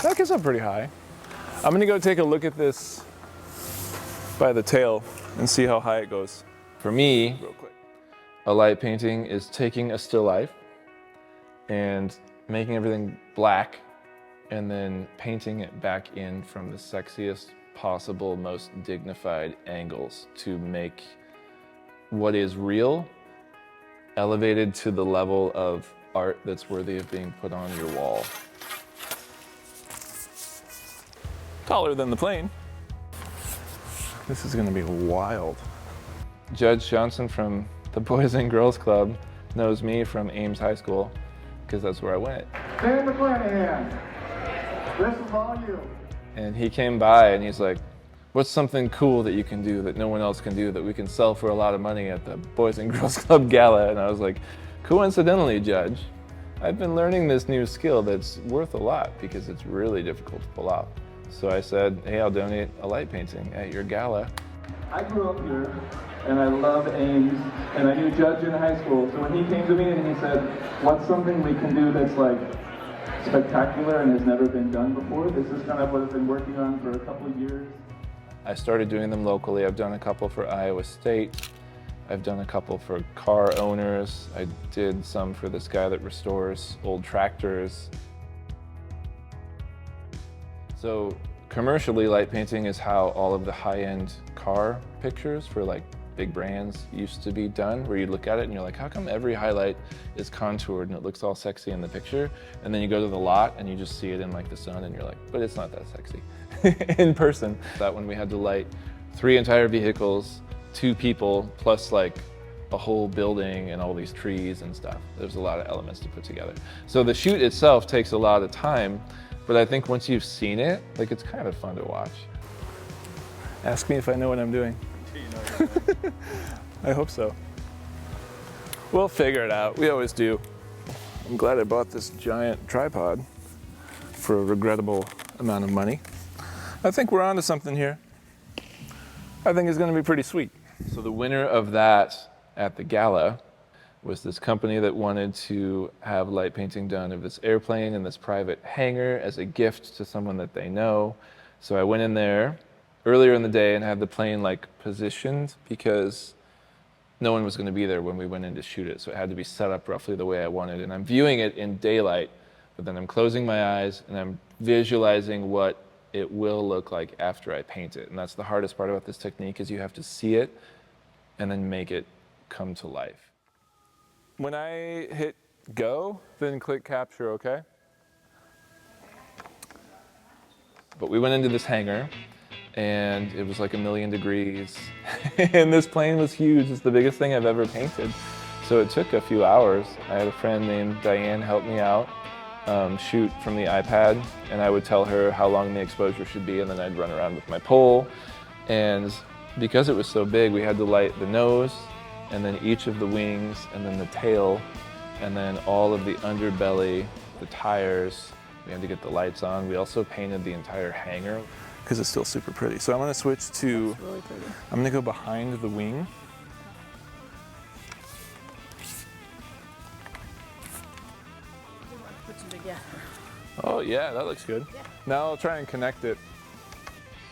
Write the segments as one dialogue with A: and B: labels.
A: That gets up pretty high. I'm gonna go take a look at this by the tail and see how high it goes.
B: For me,
A: Real quick.
B: a light painting is taking a still life and making everything black and then painting it back in from the sexiest possible, most dignified angles to make what is real elevated to the level of art that's worthy of being put on your wall.
A: Taller than the plane. This is gonna be wild.
B: Judge Johnson from the Boys and Girls Club knows me from Ames High School because that's where I went.
C: Dan McClanahan, this is all you.
B: And he came by and he's like, what's something cool that you can do that no one else can do that we can sell for a lot of money at the Boys and Girls Club Gala? And I was like, coincidentally, Judge, I've been learning this new skill that's worth a lot because it's really difficult to pull off. So I said, hey, I'll donate a light painting at your gala.
C: I grew up here, and I love Ames, and I knew Judge in high school. So when he came to me and he said, what's something we can do that's like spectacular and has never been done before? This is kind of what I've been working on for a couple of years.
B: I started doing them locally. I've done a couple for Iowa State. I've done a couple for car owners. I did some for this guy that restores old tractors. So commercially, light painting is how all of the high-end car pictures for like big brands used to be done, where you look at it and you're like, how come every highlight is contoured and it looks all sexy in the picture? And then you go to the lot and you just see it in like the sun and you're like, but it's not that sexy in person. That when we had to light 3 entire vehicles, 2 people, plus like a whole building and all these trees and stuff. There's a lot of elements to put together. So the shoot itself takes a lot of time, but I think once you've seen it, like it's kind of fun to watch.
A: Ask me if I know what I'm doing. I hope so. We'll figure it out. We always do. I'm glad I bought this giant tripod for a regrettable amount of money. I think we're onto something here. I think it's going to be pretty sweet.
B: So the winner of that at the gala was this company that wanted to have light painting done of this airplane in this private hangar as a gift to someone that they know. So I went in there earlier in the day and had the plane like positioned because no one was going to be there when we went in to shoot it. So it had to be set up roughly the way I wanted. And I'm viewing it in daylight, but then I'm closing my eyes and I'm visualizing what it will look like after I paint it. And that's the hardest part about this technique, is you have to see it and then make it come to life.
A: When I hit go, then click capture, okay?
B: But we went into this hangar and it was like 1,000,000 degrees and this plane was huge. It's the biggest thing I've ever painted. So it took a few hours. I had a friend named Diane help me out, shoot from the iPad, and I would tell her how long the exposure should be, and then I'd run around with my pole. And because it was so big, we had to light the nose, and then each of the wings, and then the tail, and then all of the underbelly, the tires. We had to get the lights on. We also painted the entire hangar.
A: Because it's still super pretty. So I'm going to switch to,
D: Really pretty.
A: I'm going to go behind the wing.
D: Put some together.
A: Oh yeah, that looks good.
D: Yeah.
A: Now I'll try and connect it.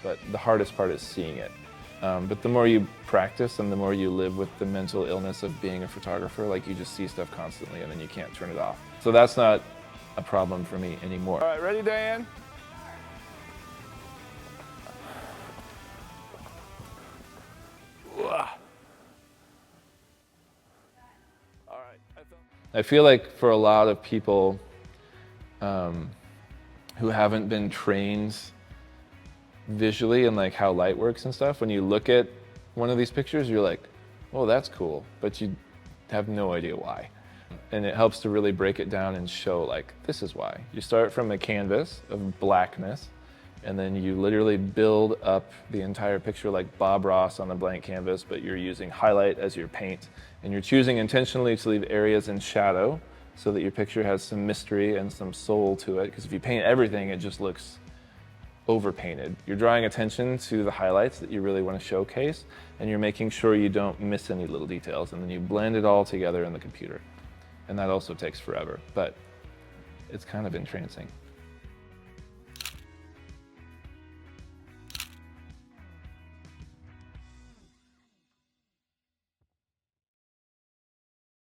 B: But the hardest part is seeing it. But the more you practice and the more you live with the mental illness of being a photographer, like you just see stuff constantly and then you can't turn it off. So that's not a problem for me anymore.
A: All right, ready, Diane? All right.
B: I feel like for a lot of people who haven't been trained visually and like how light works and stuff, when you look at one of these pictures, you're like, oh, that's cool, but you have no idea why. And it helps to really break it down and show like, this is why. You start from a canvas of blackness, and then you literally build up the entire picture like Bob Ross on a blank canvas, but you're using highlight as your paint. And you're choosing intentionally to leave areas in shadow so that your picture has some mystery and some soul to it. Because if you paint everything, it just looks overpainted. You're drawing attention to the highlights that you really want to showcase, and you're making sure you don't miss any little details, and then you blend it all together in the computer. And that also takes forever, but it's kind of entrancing.